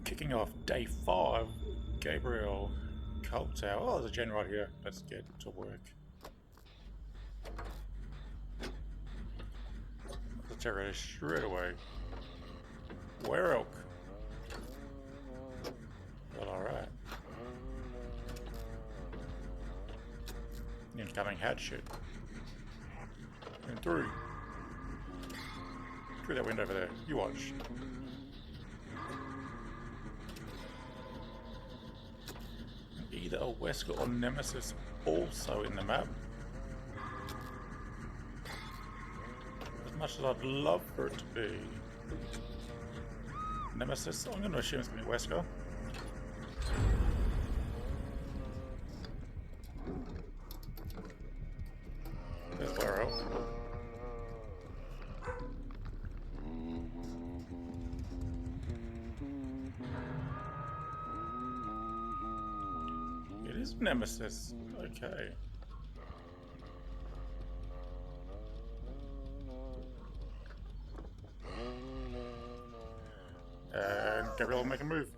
Kicking off day 5, Gabriel, Kaldoit. Oh, there's a gen right here. Let's get to work. The terrorist straight away. Werelk. Well, alright. Incoming hatchet. And through. Through that window over there. You watch. Either a Wesker or Nemesis also in the map. As much as I'd love for it to be Nemesis, I'm going to assume it's going to be Wesker. There's Warrow. It is Nemesis. Okay. And Gabriel will make a move.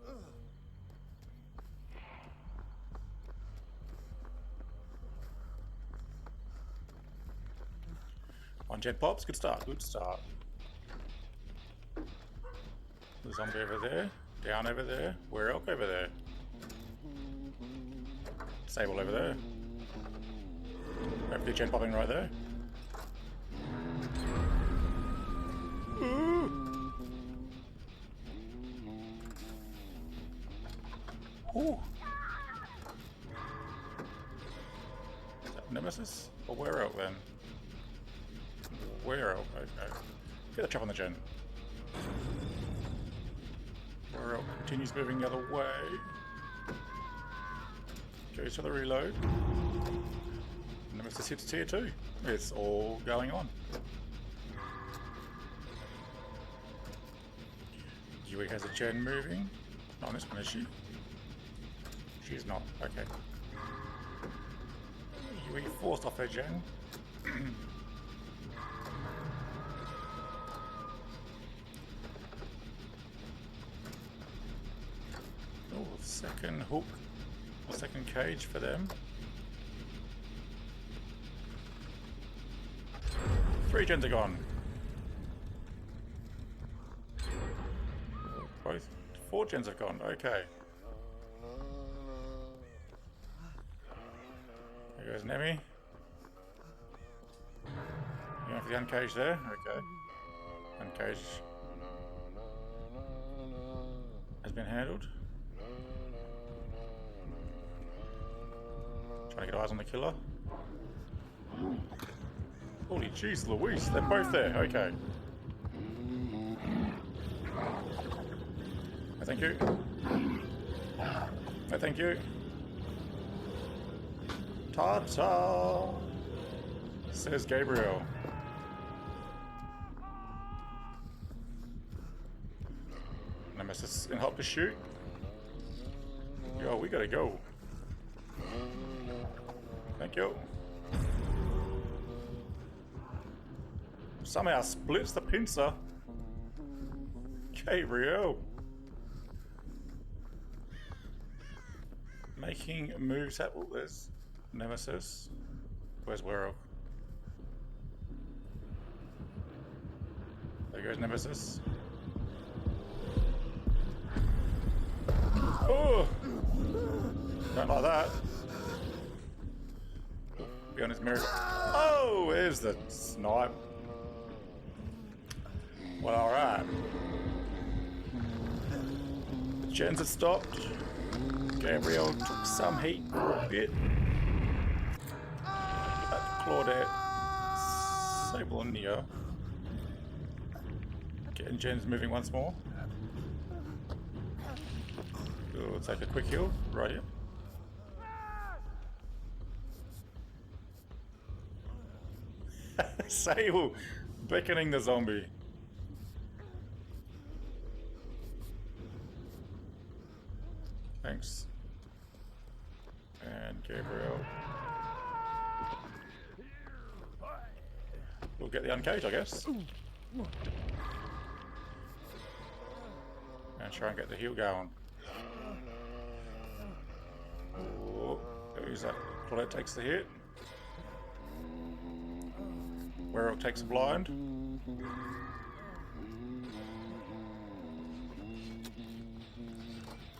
On jet pops, good start, good start. The zombie over there, down over there, Werelk over there. Sable over there. Hopefully gen popping right there. Ooh. Ooh. Is that Nemesis? Or Werelk then? Werelk, okay. Get a chop on the gen. Werelk continues moving the other way. Goes for the reload. Nemesis hits tier 2. It's all going on. Yui has a gen moving. Not on this one, is she? She's not. Okay. Yui forced off her gen. Oh, second hook. Second cage for them. 3 gens are gone. Both 4 gens have gone. Okay. There goes Nemi. Going for the uncage there. Okay. Uncage has been handled. Trying to get eyes on the killer. Holy jeez Louise, they're both there, okay. No, thank you. No, thank you. Ta-ta, says Gabriel. Nemesis in hot pursuit. Yo, we gotta go. Thank you. Somehow splits the pincer. Gabriel. Making moves at... Oh, there's Nemesis. Where's Werelk? There goes Nemesis. Oh! Don't like that. Be on his mirror. Oh, there's the snipe. Well, alright. The gens have stopped. Gabriel took some heat for a bit. Claudette, Sable and Neo. Getting gens moving once more. We'll take a quick heal right here. Sable beckoning the zombie. Thanks. And Gabriel. We'll get the uncage, I guess. And try and get the heal going. Oh, who's that? Kaldoit takes the hit. Werewolf takes a blind.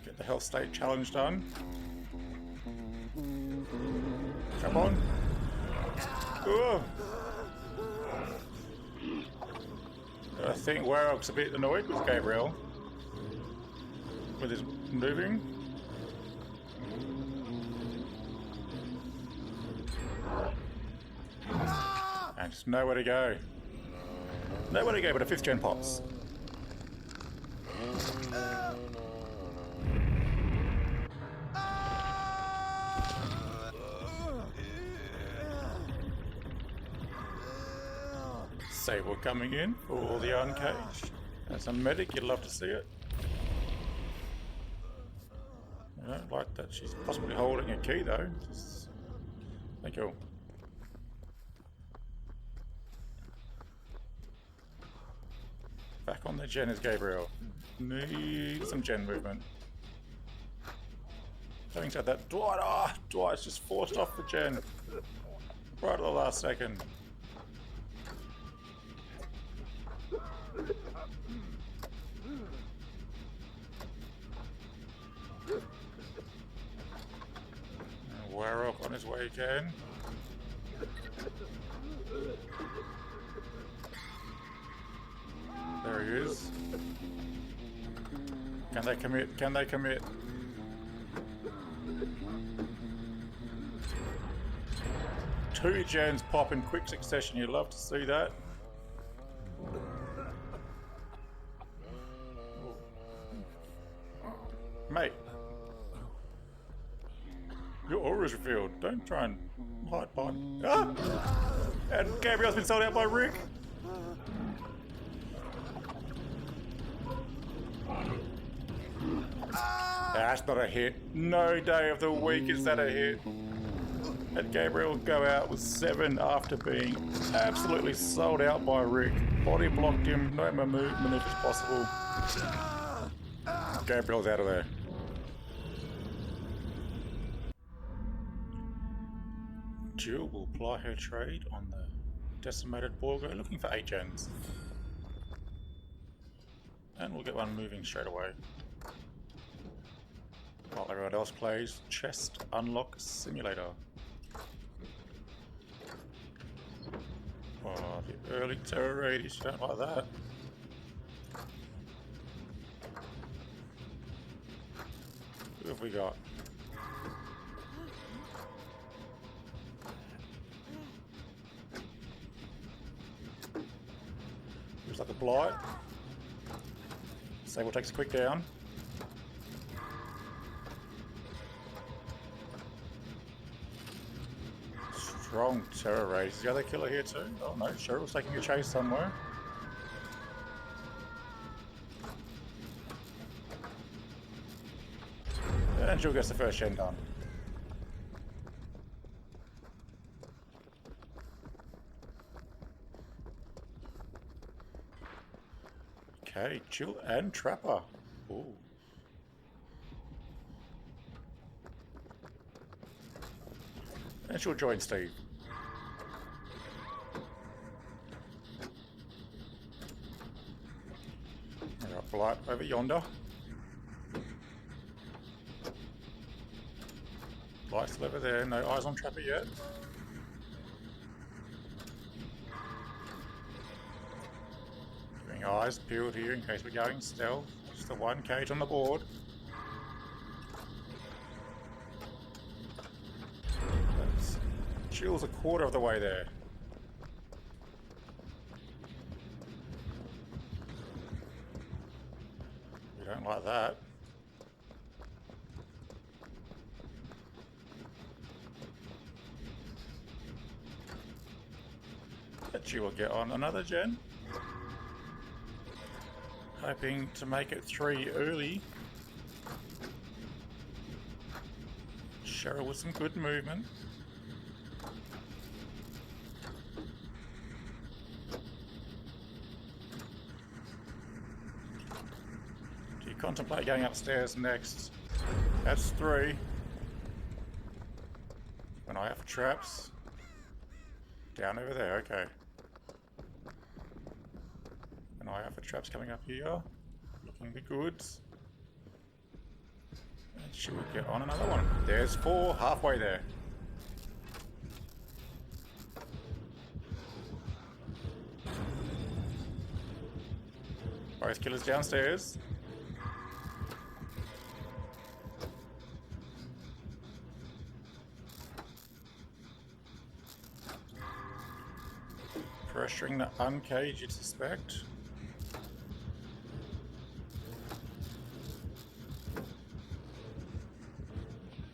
Get the health state challenge done. Come on. Ooh. I think Werewolf's a bit annoyed with Gabriel. With his moving. And just nowhere to go. Nowhere to go but a 5th gen pops. Sable coming in for the uncaged. As a medic, you'd love to see it. I don't like that she's possibly holding a key though. Thank you. Back on the gen is Gabriel. Need some gen movement. Having said that, Dwight's just forced off the gen. Right at the last second. Werewolf on his way again. There he is. Can they commit? Can they commit? Two gens pop in quick succession. You'd love to see that. Mate. Your aura's revealed. Don't try and hide behind. Ah! And Gabriel's been sold out by Rick. That's not a hit. No day of the week is that a hit. And Gabriel will go out with 7 after being absolutely sold out by Rick. Body blocked him. No maneuvers possible. Gabriel's out of there. Jill will ply her trade on the decimated Borgo, looking for 8 gens. And we'll get one moving straight away. While everyone else plays Chest Unlock Simulator. Oh, the early terror radius, you don't like that. Who have we got? Looks like a blight. Sable takes a quick down. Strong terror race. Is the other killer here too? Oh no, Cheryl's taking a chase somewhere. And Jill gets the first gen done. Okay, Jill and Trapper. Ooh. And she'll join Steve. We got Blight over yonder. Blight's still over there, no eyes on Trapper yet. Keeping eyes peeled here in case we're going stealth. Just the one cage on the board. Jill's a quarter of the way there. We don't like that. Bet you will get on another gen. Hoping to make it 3 early. Cheryl with some good movement. contemplate going upstairs next. That's 3. An eye out for traps. Down over there, okay. An eye out for traps coming up here. Looking the goods. And should we get on another one? There's 4, halfway there. Both killers downstairs. Pressuring the uncage, you'd suspect.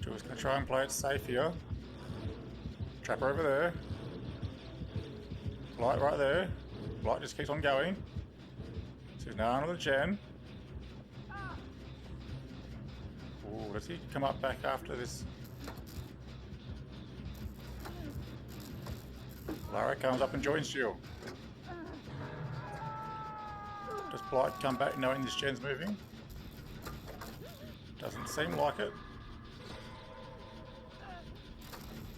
Julie's going to try and play it safe here. Trapper over there. Light right there. Light just keeps on going. So he's now under the gen. Ooh, does he come up back after this? Lara comes up and joins Jill. Does Blight come back knowing this gen's moving? Doesn't seem like it.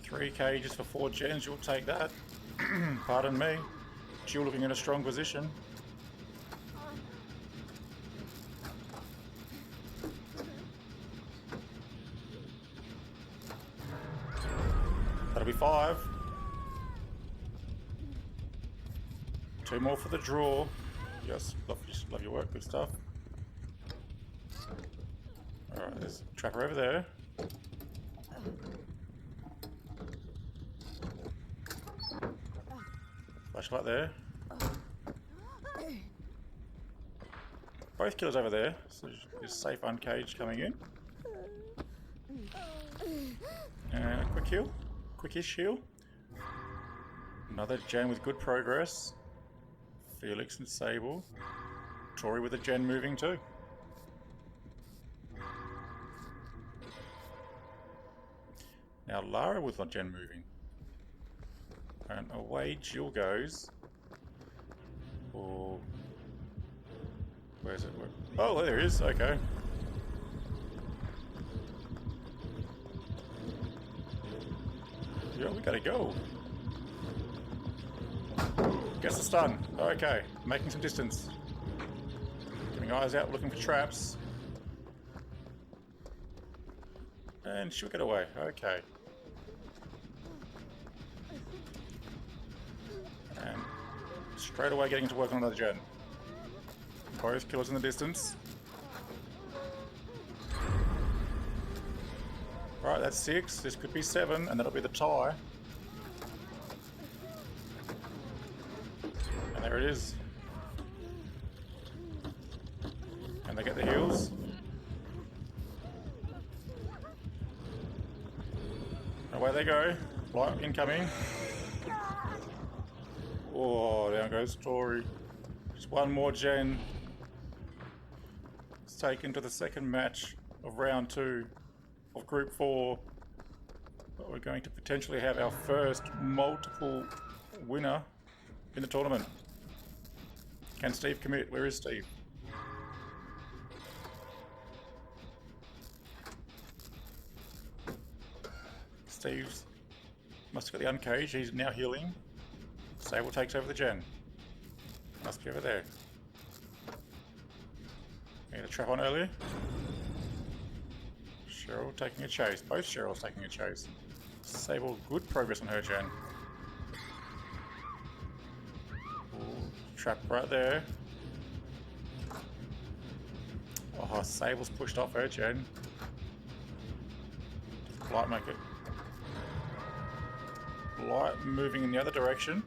3 cages for 4 gens, you'll take that. Pardon me. Jill looking in a strong position. That'll be 5. 2 more for the draw. Yes, love your work, good stuff. Alright, there's a trapper over there. Flashlight there. Both killers over there, so just safe uncaged coming in. And a quick heal. Quickish heal. Another gen with good progress. Felix and Sable. Tori with a gen moving too. Now Lara with a gen moving. And away Jill goes. Or where's it? Oh, there it is. Okay. Yeah, we gotta go. Gets the stun. Okay, making some distance. Getting eyes out, looking for traps. And she'll get away. Okay. And straight away getting to work on another gen. Both killers in the distance. Right, that's 6. This could be 7, and that'll be the tie. And there it is. And they get the heals. Away they go. Light incoming. Oh, down goes Tori. Just one more gen. It's taken to the second match of round 2 of Group 4. But we're going to potentially have our first multiple winner in the tournament. Can Steve commit? Where is Steve? Steve's must have got the uncage. He's now healing. Sable takes over the gen. Must be over there. We had a trap on earlier. Cheryl taking a chase. Both Cheryls taking a chase. Sable, good progress on her gen. Ooh, trap right there. Oh, Sable's pushed off her gen. Light make it. Light moving in the other direction.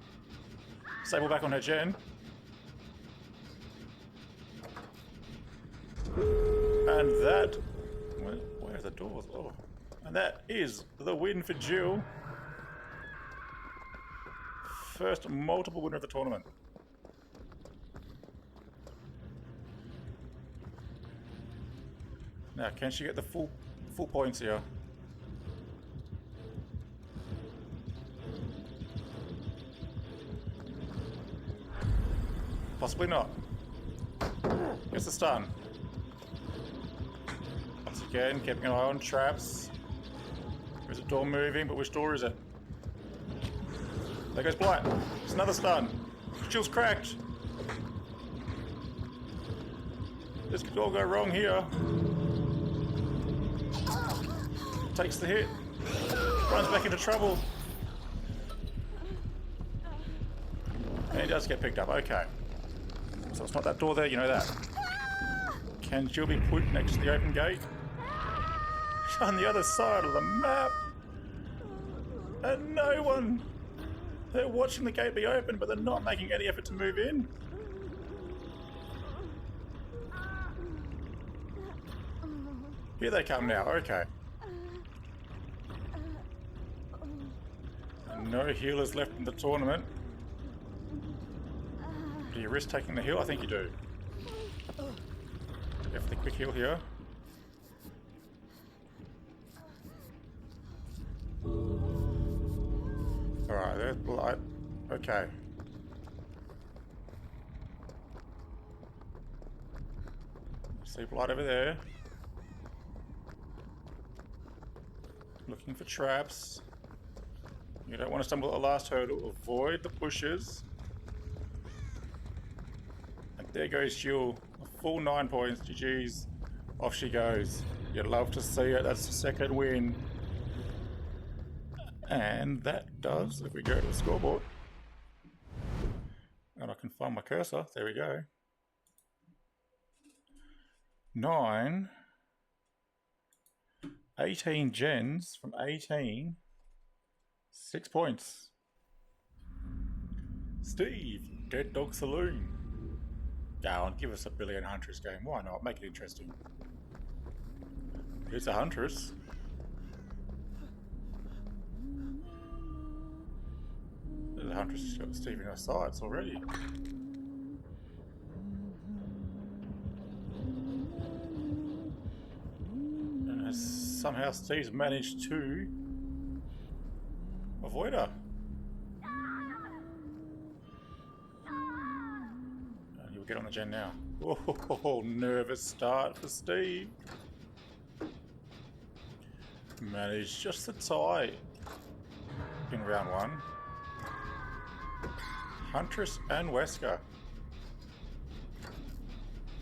Sable back on her gen. And that... Where are the doors? Oh. And that is the win for Jill. First multiple winner of the tournament. Now, can she get the full points here? Possibly not. Gets the stun. Once again, keeping an eye on traps. There's a door moving, but which door is it? There goes Blight. It's another stun. Shield's cracked. This could all go wrong here. Takes the hit. Runs back into trouble. And he does get picked up. Okay. So it's not that door there, you know that. Can Jill be put next to the open gate? On the other side of the map. And no one. They're watching the gate be open, but they're not making any effort to move in. Here they come now, okay. And no healers left in the tournament. Do you risk taking the heal? I think you do. Go for the quick heal here. Alright, there's Blight. Okay. See Blight over there. Looking for traps. You don't want to stumble at the last hurdle. Avoid the bushes. And there goes Jill. A full 9 points. GG's. Off she goes. You'd love to see it. That's the second win. And that does, if we go to the scoreboard, and I can find my cursor, there we go. 9, 18 gens from 18, 6 points. Steve, Dead Dog Saloon. Go on, give us a Billion Huntress game. Why not? Make it interesting. Here's a Huntress. The Huntress has got Steve in her sights already. And somehow Steve's managed to avoid her. And he'll get on the gen now. Oh, nervous start for Steve. Managed just to tie in round 1. Huntress and Wesker.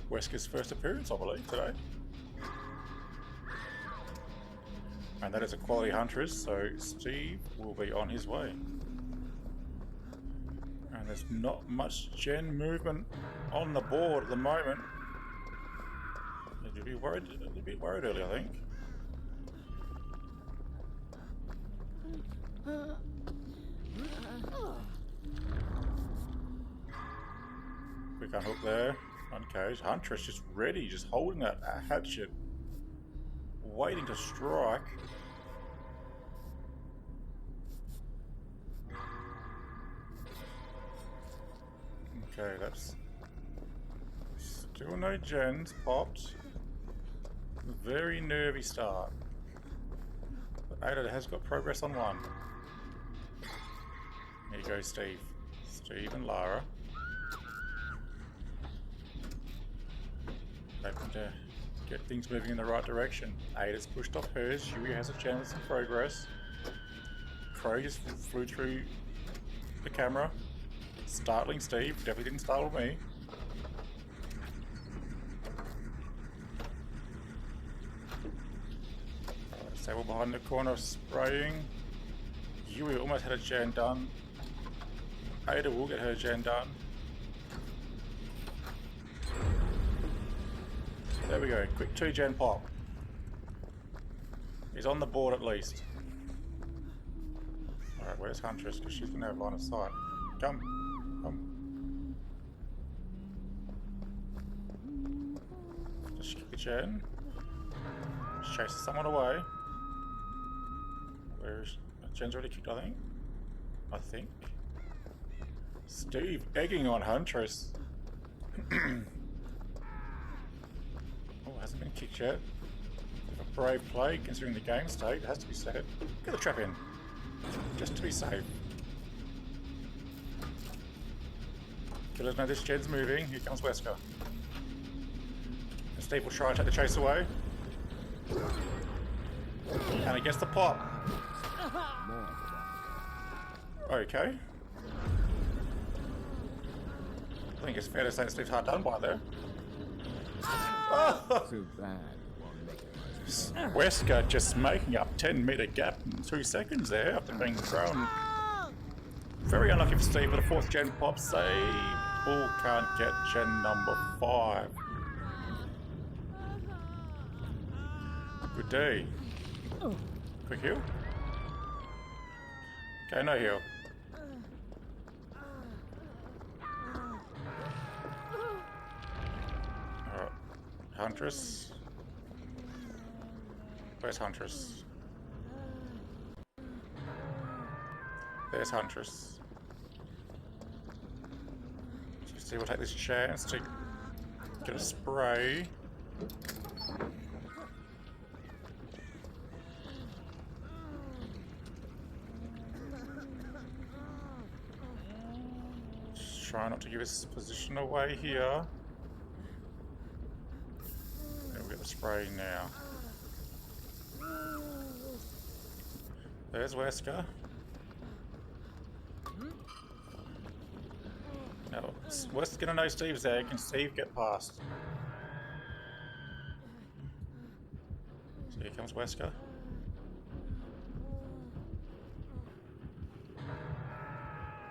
Wesker's first appearance, I believe, today. And that is a quality Huntress, so Steve will be on his way. And there's not much gen movement on the board at the moment. You'd be worried early, I think. Quick unhook there. Okay, Huntress just ready, just holding that hatchet, waiting to strike. Okay, that's still no gens popped. Very nervy start. But Ada has got progress on 1. Here you go, Steve. Steve and Lara. Hoping to get things moving in the right direction. Ada's pushed off hers. Yui has a chance of progress. Crow just flew through the camera. Startling Steve. Definitely didn't startle me. Sable behind the corner spraying. Yui almost had a gen done. Ada will get her gen done. There we go, quick 2 gen pop. He's on the board at least. Alright, where's Huntress? Because she's going to have line of sight. Come. Just kick the gen. Just chase someone away. Where's... Gen's already kicked, I think. Steve egging on Huntress. Hasn't been kicked yet. A brave play considering the game state. It has to be said. Get the trap in. Just to be safe. Killers know this gen's moving. Here comes Wesker. And Steve will try and take the chase away. And it gets the pop. Okay. I think it's fair to say Steve's hard done by there. Oh! Too bad. Wesker just making up 10-meter gap in 2 seconds there after being thrown. Very unlucky for Steve, but a 4th gen pop save. Bull can't get gen number 5. Good day. Quick heal. Okay, no heal. Alright. Huntress. Where's Huntress? There's Huntress. So we'll take this chance to get a spray. Just try not to give his position away here. And we'll get the spray now. There's Wesker. Now, Wesker's gonna know Steve's there. Can Steve get past? So here comes Wesker.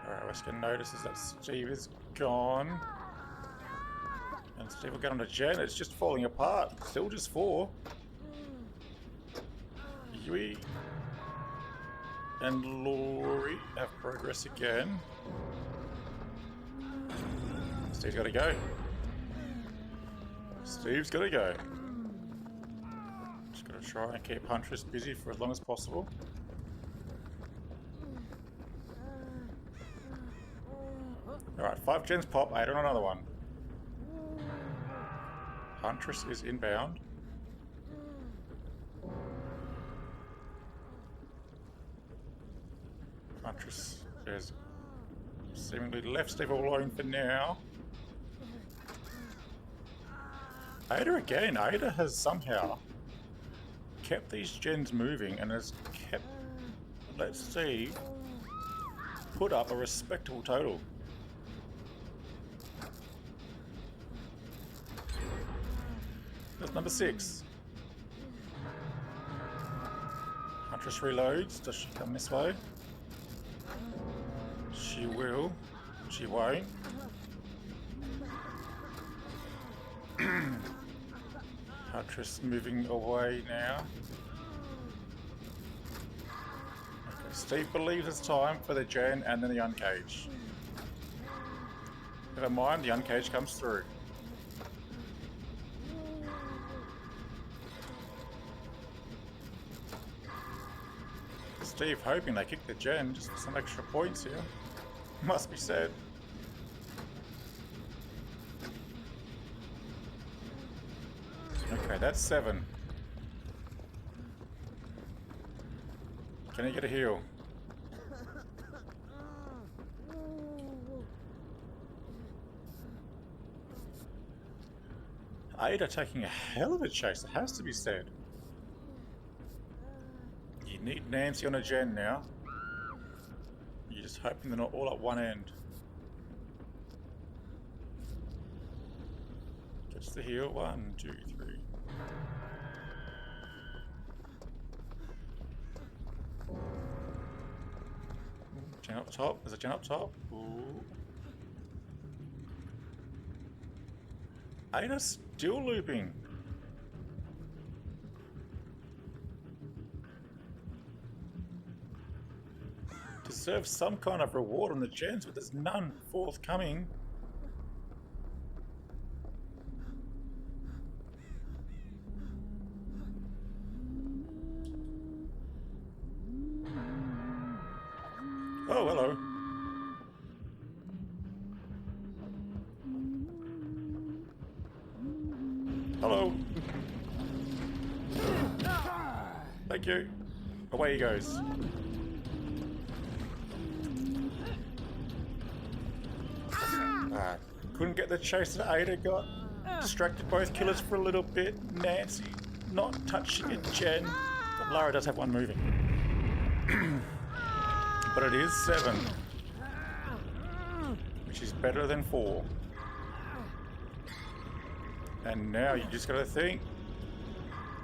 Alright, Wesker notices that Steve is gone. And Steve will get on to Jen. It's just falling apart. Still just 4. Yui and Laurie have progress again. Steve's gotta go. Steve's gotta go. Just gotta try and keep Huntress busy for as long as possible. Alright, 5 gens pop, 8 on another one. Huntress is inbound. Huntress has seemingly left Steve all alone for now. Ada again. Ada has somehow kept these gens moving and has kept, let Steve put up a respectable total. That's number 6. Huntress reloads. Does she come this way? She will. She won't. Huntress moving away now. Okay, Steve believes it's time for the gen and then the uncage. Never mind, the uncage comes through. Steve hoping they kick the gen just for some extra points here. Must be said. Okay, that's 7. Can he get a heal? Ada taking a hell of a chase, it has to be said. You need Nancy on a gen now. You're just hoping they're not all at one end. Gets the heal. 1, 2, 3. Gen up top. There's a gen up top. Ooh. Ada's still looping. Deserves some kind of reward on the gens, but there's none forthcoming. Oh, hello. Hello. Thank you. Away he goes. Couldn't get the chase that Ada got. Distracted both killers for a little bit. Nancy not touching a gen. But Lara does have one moving. But it is 7. Which is better than 4. And now you just gotta think.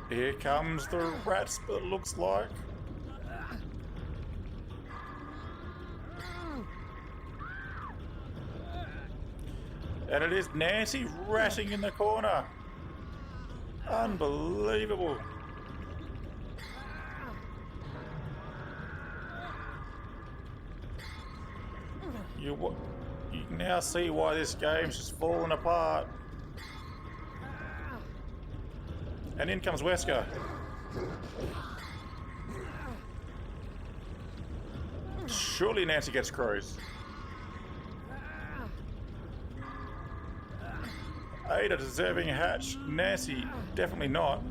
Here comes the rats, but it looks like. And it is Nancy ratting in the corner. Unbelievable. You can now see why this game's just falling apart. And in comes Wesker. Surely Nancy gets crows. Ada deserving hatch. Nancy, definitely not.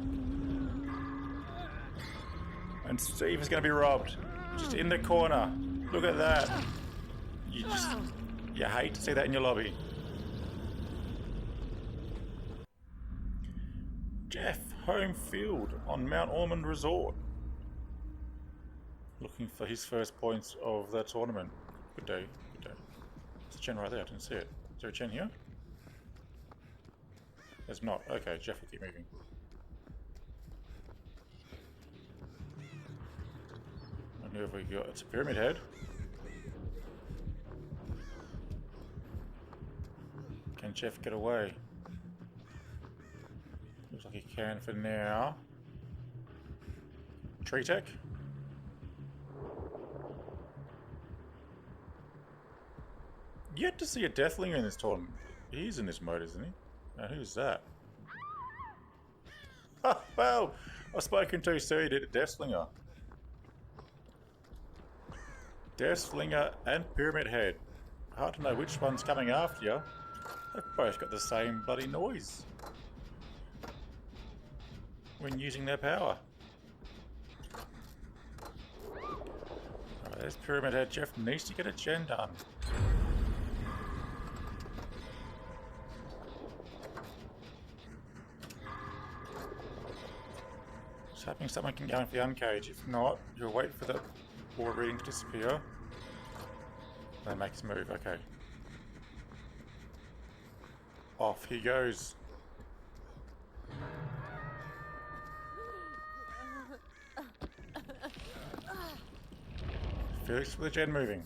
And Steve is going to be robbed. Just in the corner. Look at that. You hate to see that in your lobby. Jeff, home field on Mount Ormond Resort. Looking for his first points of the tournament. Good day, good day. There's a Chen right there, I didn't see it. Is there a Chen here? There's not. Okay, Jeff will keep moving. And who have we got? It's a Pyramid Head. Can Jeff get away? Looks like he can for now. Tree Tech. Yet to see a Deathlinger in this tournament. He's in this mode, isn't he? Now, who's that? Oh, well, I've spoken too soon. Did a Deathlinger. Deathlinger and Pyramid Head. Hard to know which one's coming after you. They've both got the same bloody noise when using their power. Alright, there's Pyramid Head. Jeff needs to get a gen done. Just hoping someone can go into the uncage. If not, you'll wait for the board reading to disappear. Then make his move. Okay. Off he goes. Felix with the gen moving.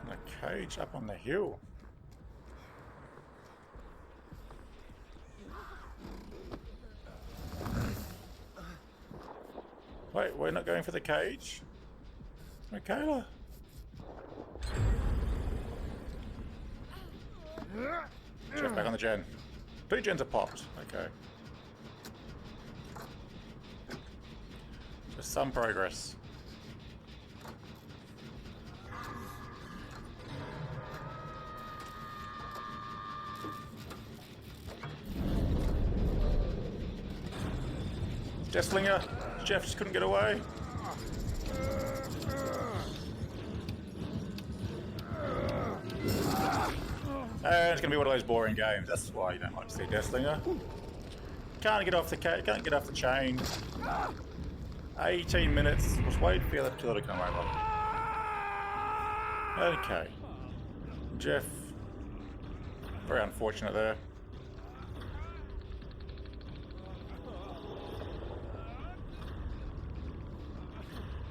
And a cage up on the hill. Wait, we're not going for the cage? Michaela? Jeff back on the gen. 2 gens are popped. Okay. Just some progress. Deathlinger. Jeff just couldn't get away. And it's gonna be one of those boring games. That's why you don't like to see Deathlinger. Can't get off the chain. 18 minutes. Just wait for the other killer to come over. Okay. Jeff. Very unfortunate there.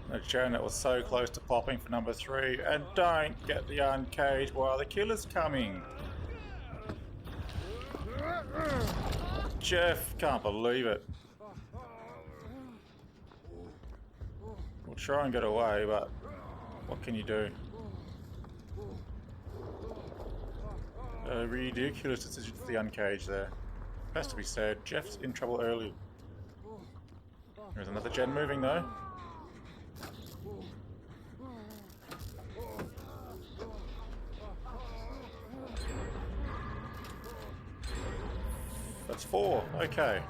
A Joan that was so close to popping for number 3, and don't get the uncaged while the killer's coming. Jeff can't believe it. We'll try and get away, but what can you do? A ridiculous decision for the uncaged there. Has to be said, Jeff's in trouble early. There's another gen moving though. That's 4. Okay.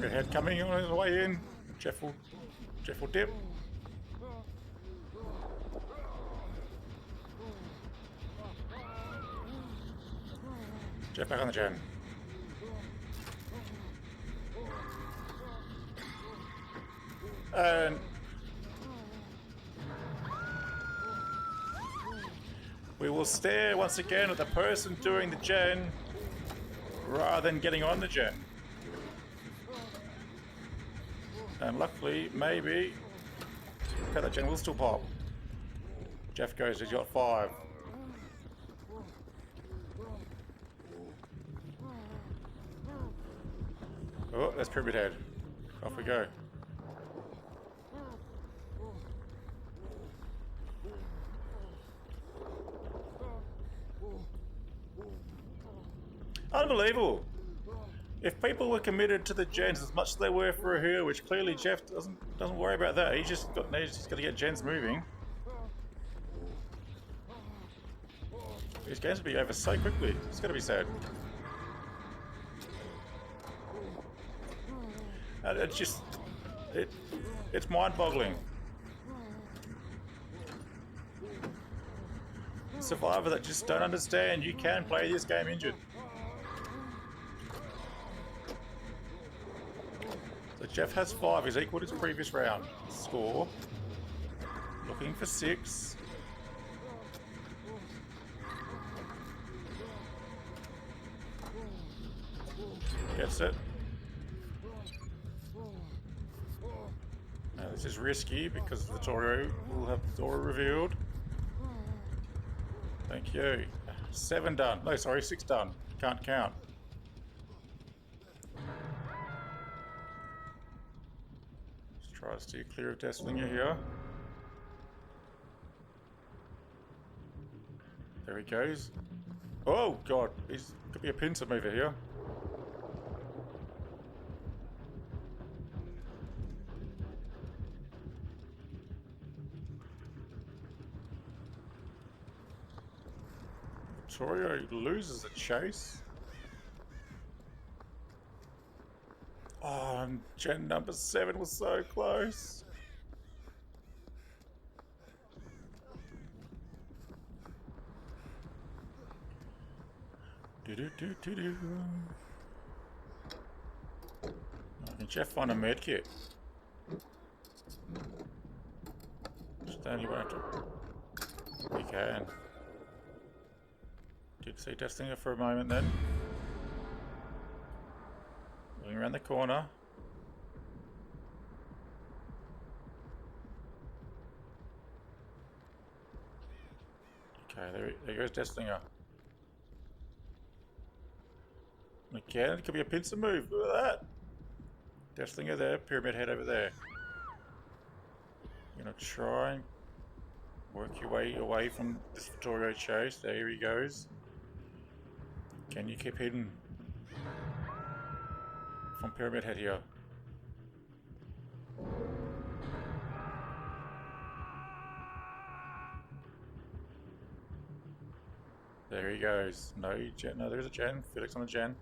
Head coming on his way in. Jeff will dip. Jeff back on the gen. And we will stare once again at the person doing the gen rather than getting on the gen. And luckily, maybe, okay, that gen will still pop. Jeff goes, he's got 5. Oh, that's Pyramid Head. Off we go. Unbelievable. If people were committed to the gens as much as they were for a hill, which clearly Jeff doesn't worry about that. He's just got to get gens moving. These games will be over so quickly. It's going to be sad. And it's just it's mind-boggling. Survivor that just don't understand you can play this game injured. So Jeff has 5, he's equal to his previous round score. Looking for 6. Gets it. Now this is risky because the Toro will have the door revealed. Thank you. 7 done. No, sorry, 6 done. Can't count. Let's try to steer clear of Deathslinger here. There he goes. Oh god, he's could be a pincer mover here. Victoria loses the chase. Oh, and gen number 7 was so close. Do-do-do-do-do. Can Jeff find a medkit? Stanley won't have to. He can. Did see Deathslinger for a moment then. Going around the corner. Okay, there goes Deathslinger. Again, it could be a pincer move. Look at that. Deathslinger there, Pyramid Head over there. You're gonna try and work your way away from this Vittorio chase. There he goes. Can you keep hidden from Pyramid Head here? There he goes. No gen. No, there's a gen. Felix on a gen.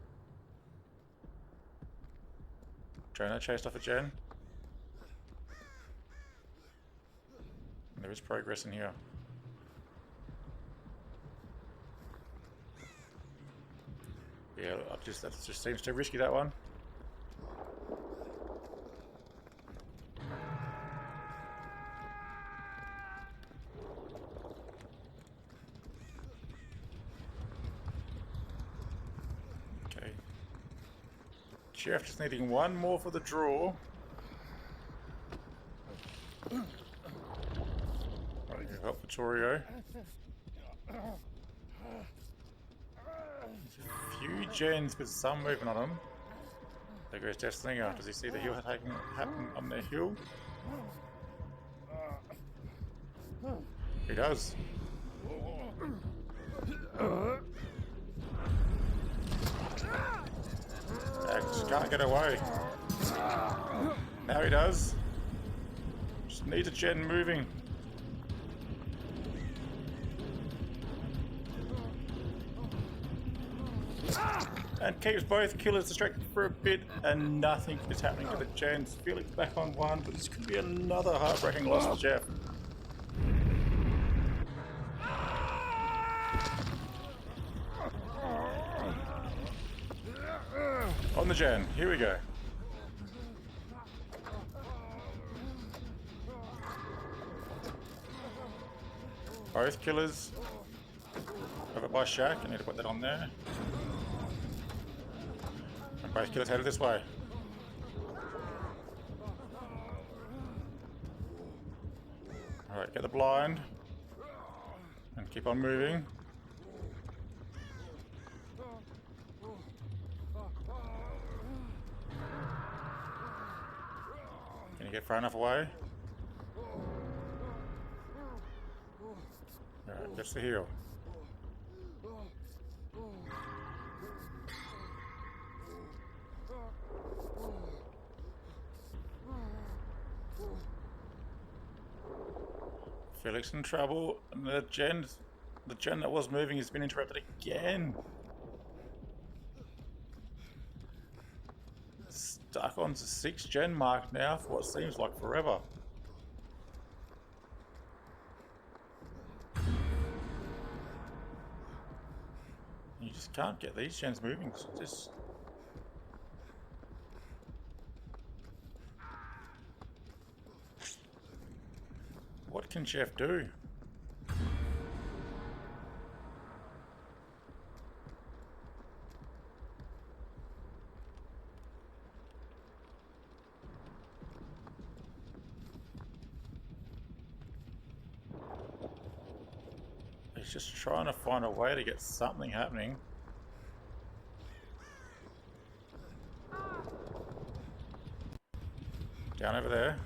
Trainer chased off a gen. And there is progress in here. Yeah, that just seems too risky, that one. Okay. Jeff just needing one more for the draw. Right, help Vittorio. Few gens with some movement on him. There goes Deathslinger. Does he see the hill happen on the hill? He does. Just can't get away. Now he does. Just needs a gen moving. and keeps both killers distracted for a bit, and nothing is happening to the gens. Felix back on one, but this could be another heartbreaking loss for Jeff. On the gen, here we go. Both killers over by Shack. I need to put that on there. And both killers headed this way. Alright, get the blind. And keep on moving. Can you get far enough away? Alright, that's the heal. Felix in trouble, and the gen that was moving has been interrupted again. Stuck on the 6th gen mark now for what seems like forever. You just can't get these gens moving. It's just... What can Jeff do? He's just trying to find a way to get something happening. Down over there.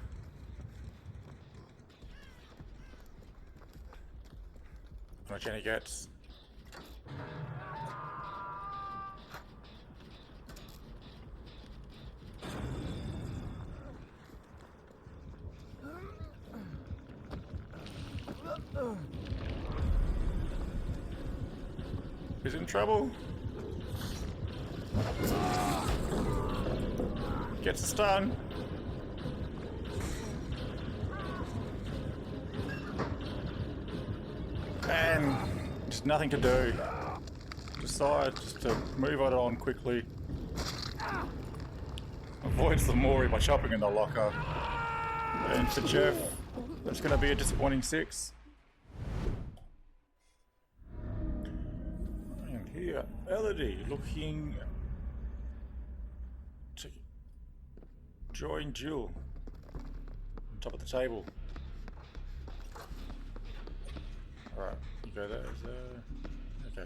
How much Jenny gets. He's in trouble. Gets a stun. And just nothing to do. Decide just to move it on quickly. Avoids the Mori by chopping in the locker. And for Jeff, that's going to be a disappointing 6. And here, Elodie looking to join Jill on top of the table. Alright, you go there, okay.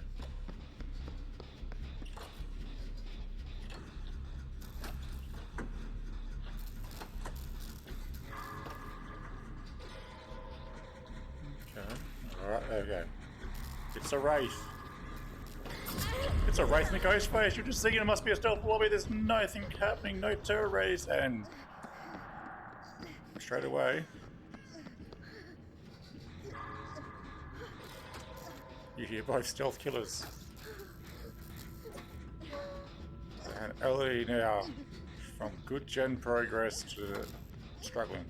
Okay, alright, okay. It's a wraith. It's a wraith in the ghost face. You're just thinking it must be a stealth lobby. There's nothing happening, no terror rays, and straight away you hear both stealth killers. And Ellie now, from good gen progress to struggling.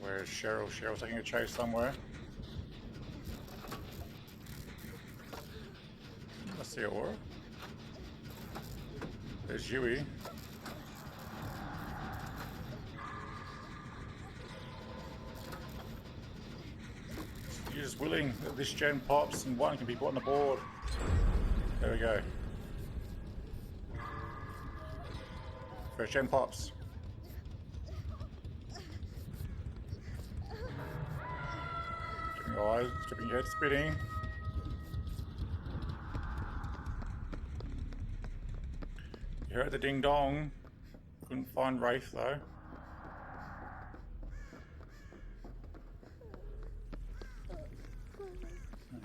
Where's Cheryl? Cheryl's taking a chase somewhere. I see Aura. There's Yui. You're just willing that this gen pops and one can be put on the board. There we go. First gen pops. Keeping your eyes, keeping your head spinning. You heard the ding dong. Couldn't find Wraith though.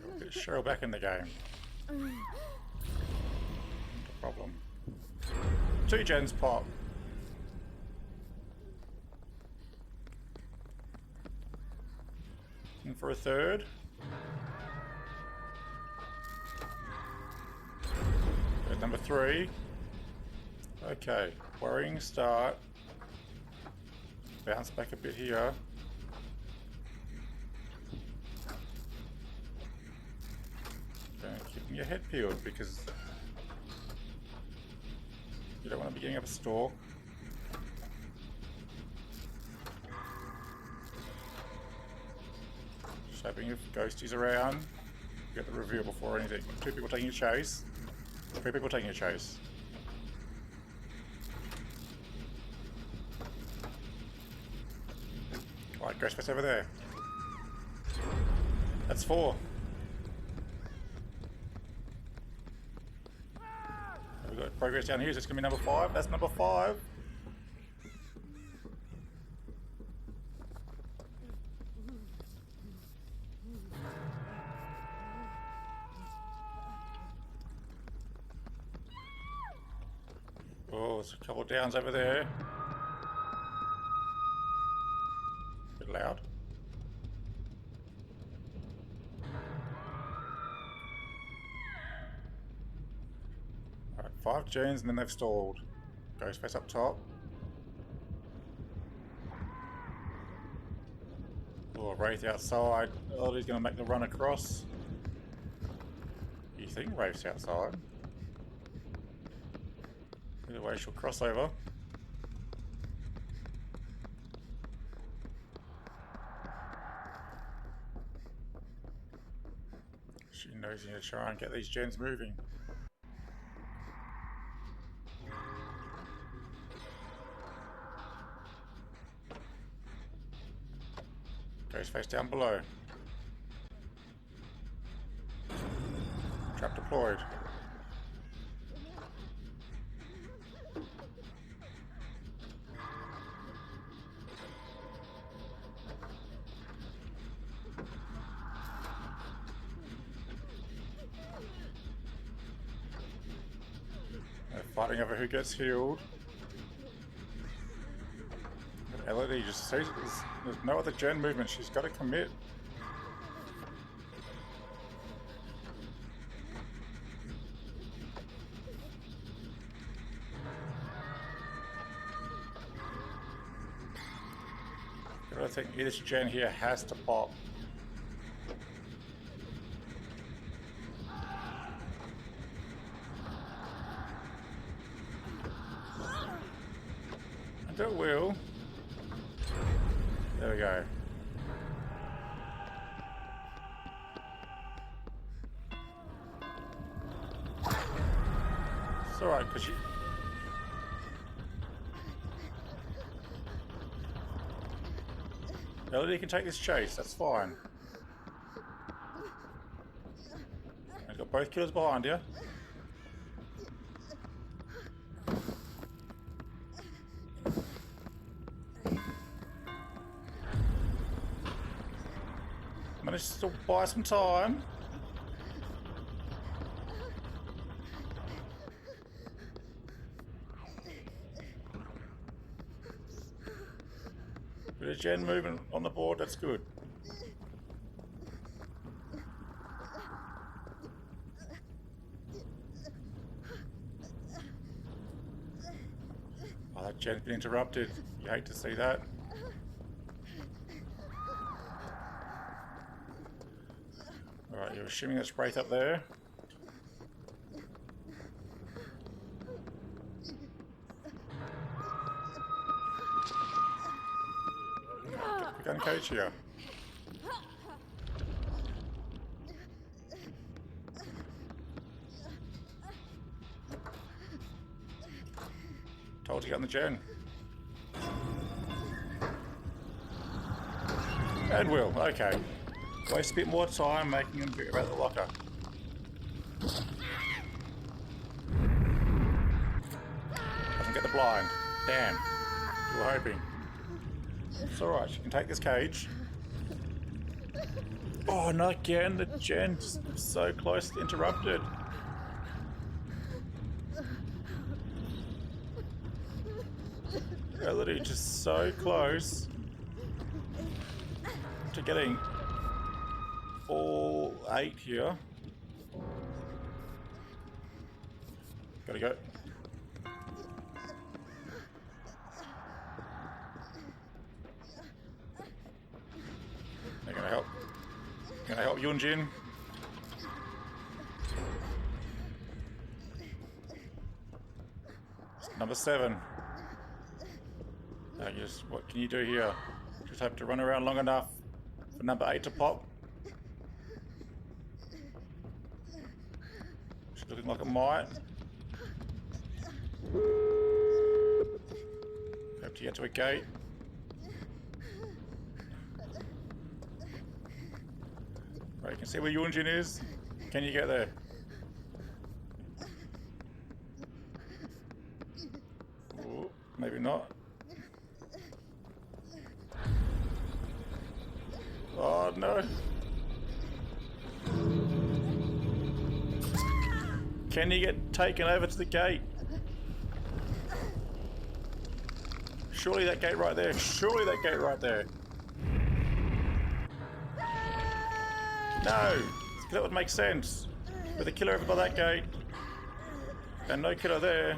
We'll get Cheryl back in the game. Not a problem. 2 gens pop. for a third. There's number 3. Okay, worrying start. Bounce back a bit here. Keeping your head peeled because you don't want to be getting up a stalk. Just hoping if Ghosty's around, you get the reveal before anything. 2 people taking a chase. 3 people taking a chase. Right, Ghostface over there. That's 4. We've got progress down here. Is this going to be number 5? That's number 5. Oh, there's a couple of downs over there. Bit loud. Alright, 5 gens and then they've stalled. Ghostface up top. Oh, Wraith outside. Oh, he's going to make the run across. You think Wraith's outside? Either way, she'll cross over. She knows you need to try and get these gens moving. Ghostface down below. Trap deployed. They're fighting over who gets healed. Elodie just sees there's no other gen movement. She's got to commit. I think this gen here has to pop. And it will. There we go. It's alright, because you... Elodie can take this chase, that's fine. You've got both killers behind you. Managed to still buy some time. Bit of gen movement on the board, that's good. Oh, that gen's been interrupted. You hate to see that. Alright, you're assuming that's Wraith up there. Quick uncage here. Told you to get on the gen. And will, okay. Waste a bit more time making him figure out the locker. Doesn't get the blind. Damn. You were hoping. It's alright, she can take this cage. Oh, not again. The gen's so close, interrupted. Elodie just so close to getting all 8 here. Gotta go. They're gonna help. Gonna help Yunjin. Number 7. What can you do here? Just have to run around long enough for number 8 to pop. She's looking like it might. Have to get to a gate. Right, you can see where Yunjin is. Can you get there? Ooh, maybe not. Oh no. Can you get taken over to the gate? Surely that gate right there. Surely that gate right there. No! That would make sense. With a killer over by that gate and no killer there,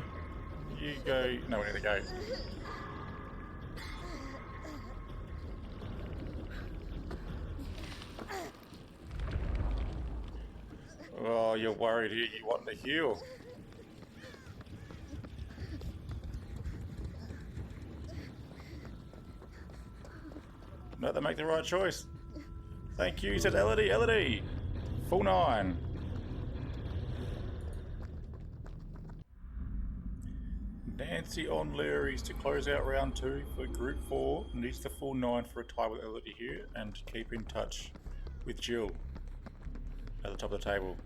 you go nowhere near the gate. Oh, you're worried here. You want to heal. No, they make the right choice. Thank you, said Elodie. Elodie! Full 9. Nancy on Larry's to close out round 2 for Group 4. Needs the full 9 for a tie with Elodie here. And keep in touch with Jill at the top of the table.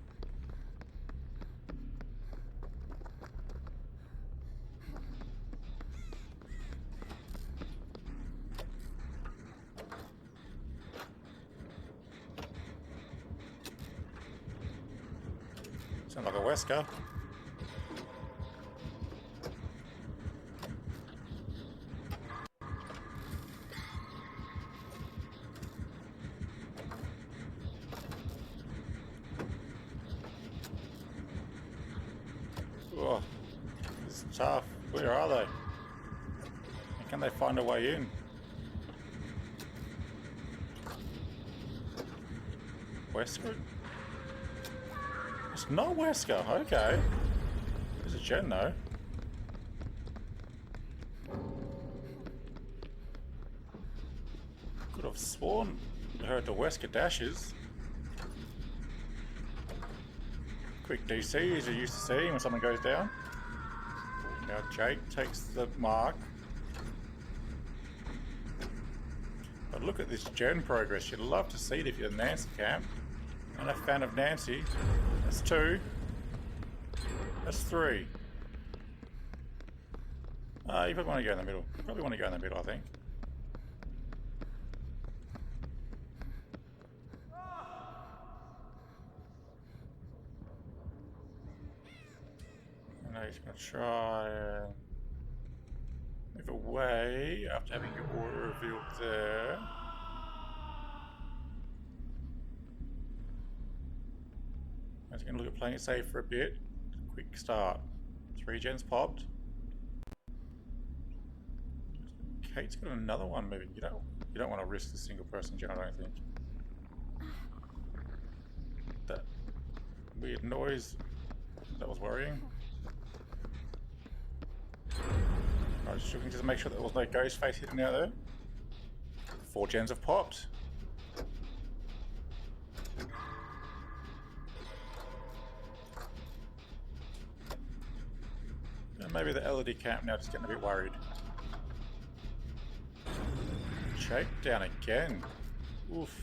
Sounds like a Wesker. Oh, this is tough. Where are they? Can they find a way in? Wesker? It's not Wesker, okay. There's a gen though. Could have sworn I heard the Wesker dashes. Quick DC, as you're used to seeing when someone goes down. Now Jake takes the mark. But look at this gen progress. You'd love to see it if you're in Nancy camp. And a fan of Nancy. That's 2. That's 3. You probably want to go in the middle. Probably want to go in the middle, I think. And now he's going to try and move away after having your aura revealed there. He's going to look at playing it safe for a bit. Quick start. 3 gens popped. Kate's got another one moving. You don't want to risk the single person gen, I don't think. That weird noise, that was worrying. I was just looking to make sure there was no ghost face hidden out there. 4 gens have popped. And maybe the Elodie camp now just getting a bit worried. Shakedown again. Oof.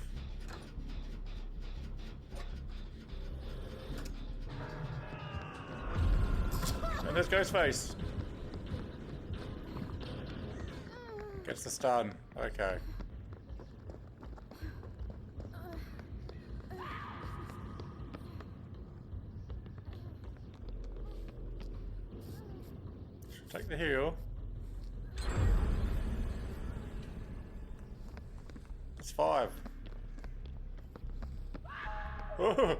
And there's Ghostface. Gets the stun. Okay. Should take the heal. It's 5. Oh.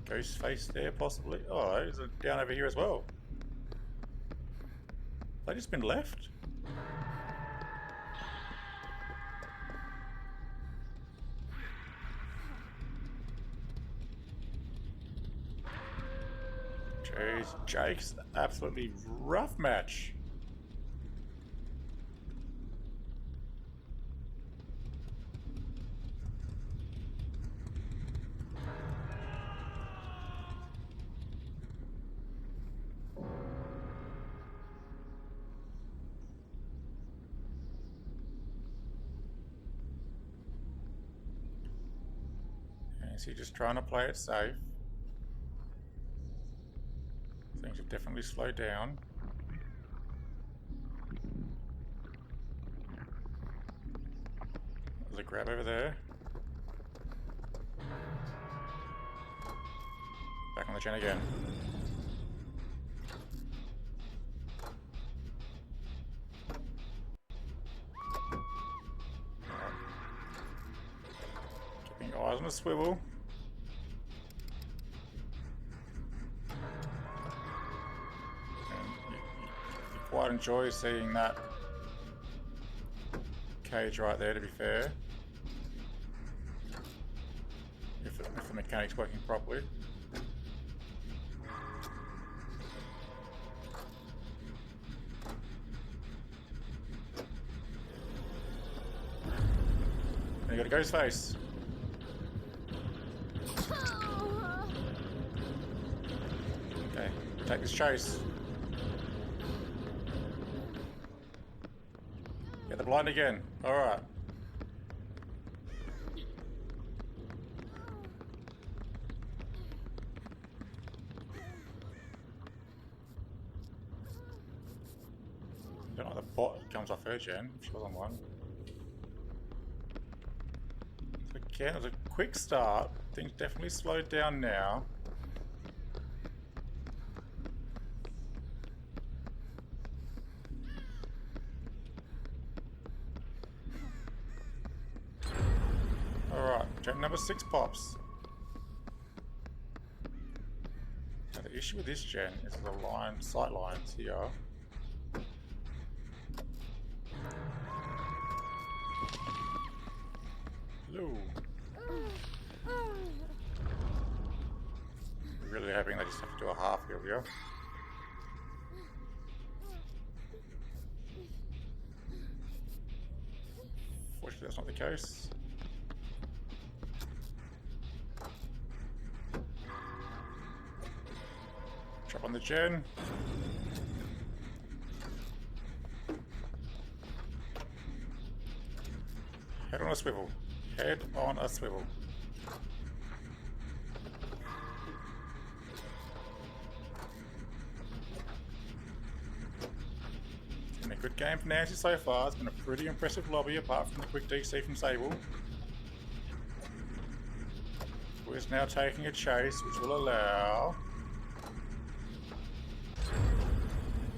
Ghost face there, possibly. Oh, there's a down over here as well. Have they just been left? Jeez, Jake's absolutely rough match. Is he just trying to play it safe? Things have definitely slowed down. There's a grab over there. Back on the gen again. Keeping eyes on the swivel. Quite enjoy seeing that cage right there, to be fair. If the mechanic's working properly. And you got a ghost face. Okay, take this chase. Get the blind again. Alright. Don't know the bot comes off her gen. She was on one. So again, it was a quick start. Things definitely slowed down now. Gen number 6 pops. Now the issue with this gen is the sight lines here. Hello. Really hoping they just have to do a half heal here. Fortunately, that's not the case. Drop on the gen. Head on a swivel. Head on a swivel. It's been a good game for Nancy so far. It's been a pretty impressive lobby apart from the quick DC from Sable. We're now taking a chase which will allow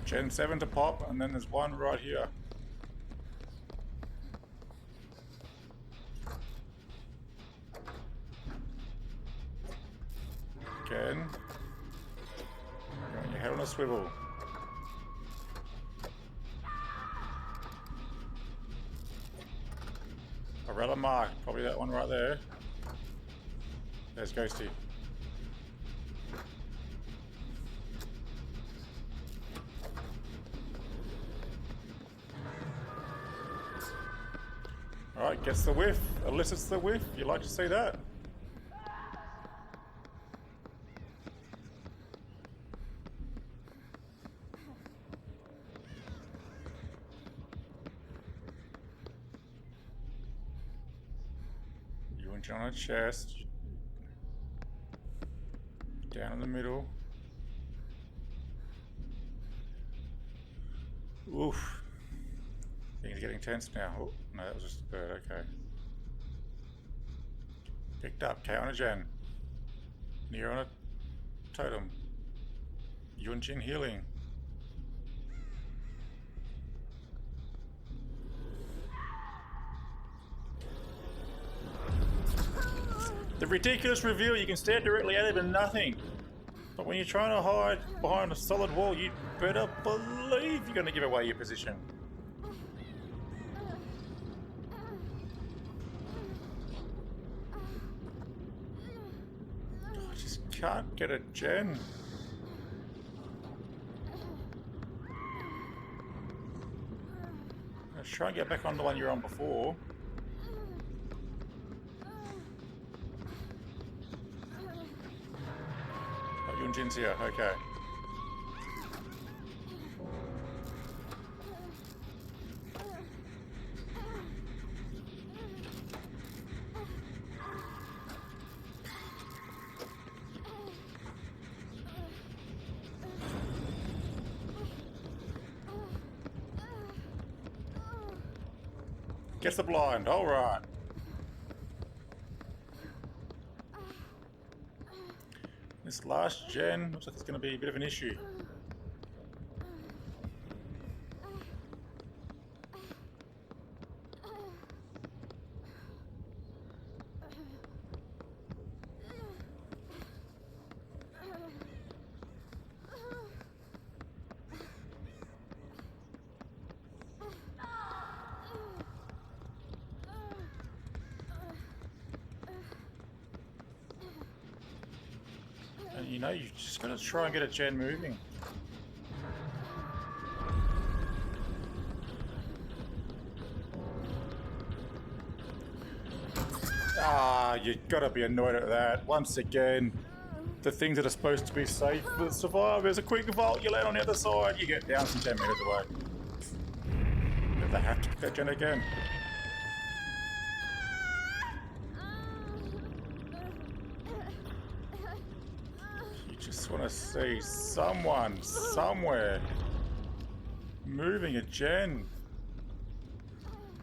Gen 7 to pop, and then there's one right here. Again. You want your head on a swivel. Arella Mark, probably that one right there. There's Ghosty. Alright, gets the whiff, elicits the whiff. You like to see that? You and John on a chest. Down in the middle. Oof. Things are getting tense now. Oh, no, that was just a bird, okay. Picked up, K on a gen. Near on a totem. Yun Jin healing. Ridiculous reveal, you can stare directly at it and nothing. But when you're trying to hide behind a solid wall, you better believe you're going to give away your position. I just can't get a gen. Let's try and get back on the one you're on before. Yunjin's here, okay. Gets the blind, alright. This last gen looks like it's going to be a bit of an issue. And you know, you just got to try and get a gen moving. Ah, you got to be annoyed at that. Once again, the things that are supposed to be safe for the survivors, a quick vault, you land on the other side, you get down from 10 meters away. But they have to get that gen again. Just want to see someone, somewhere, moving a gen.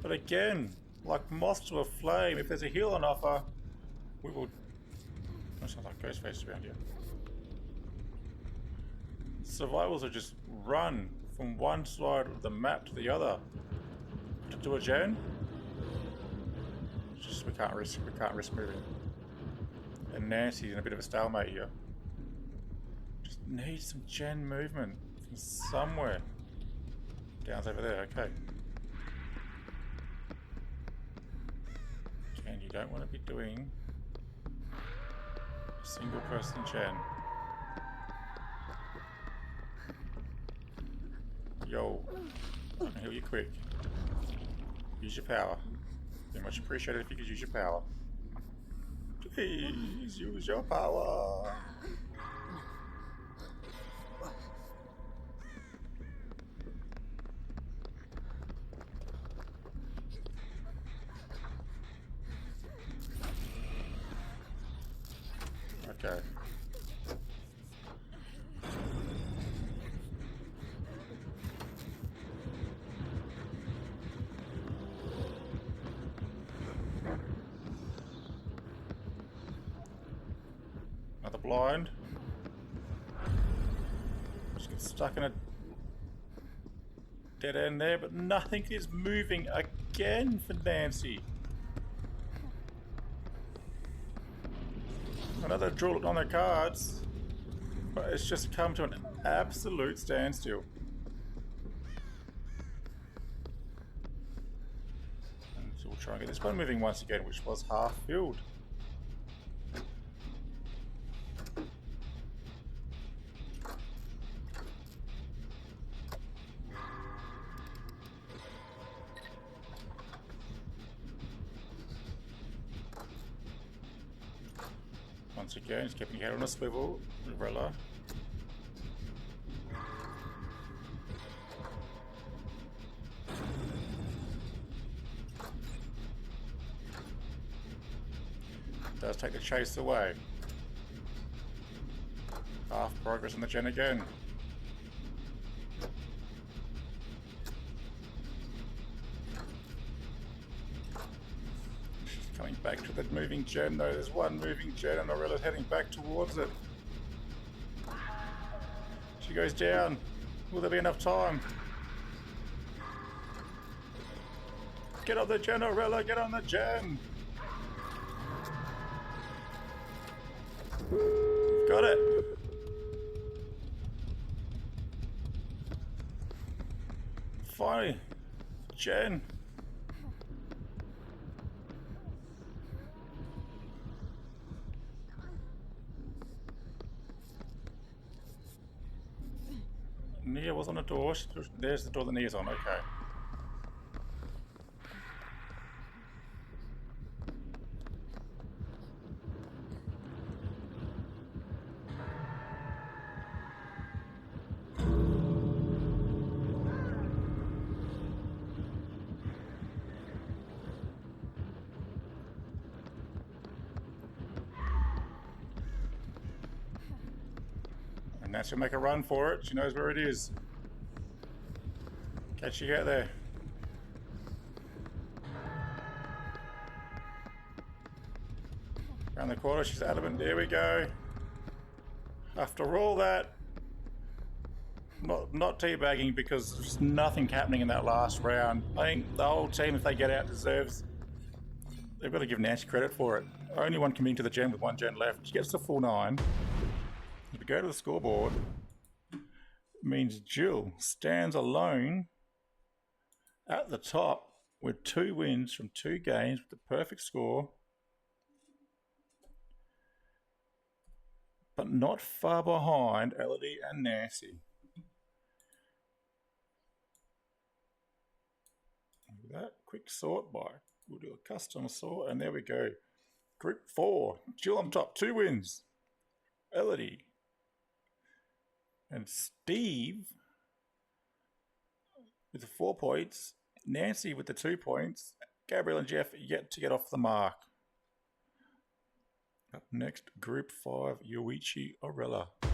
But again, like moths to a flame, if there's a heal on offer, we will... That sounds like ghost faces around here. Survivors will just run from one side of the map to the other to do a gen. It's just we can't risk moving. And Nancy's in a bit of a stalemate here. Need some gen movement from somewhere. Down's over there, okay. And you don't want to be doing a single person gen. Yo, I can heal you quick. Use your power. Be much appreciated if you could use your power. Please use your power. Okay. Another blind. Just get stuck in a dead end there, but nothing is moving again for Nancy. Another draw on the cards, but it's just come to an absolute standstill. And so we'll try and get this one moving once again, which was half filled. Once again, just keeping your head on a swivel, umbrella. Does take the chase away. Half progress on the gen again. Coming back to the moving gen though. There's one moving gen and Aurella's heading back towards it. She goes down. Will there be enough time? Get on the gen, Aurella, get on the gen! You've got it. Finally, Jen. Nia was on the door. There's the door that Nia's on. Okay. And now she'll make a run for it. She knows where it is. Catch you out there. Around the corner, she's adamant. There we go. After all that, not teabagging because there's nothing happening in that last round. I think the whole team, if they get out, deserves. They've got to give Nancy credit for it. Only one committing to the gen with one gen left. She gets to full 9. If we go to the scoreboard, it means Jill stands alone at the top with 2 wins from 2 games with the perfect score. But not far behind Elodie and Nancy. Look at that quick sort by. We'll do a custom sort, and there we go. Group 4. Jill on top, 2 wins. Elodie and Steve with the 4 points. Nancy with the 2 points. Gabriel and Jeff yet to get off the mark. Up next, Group 5, Yoichi Orella.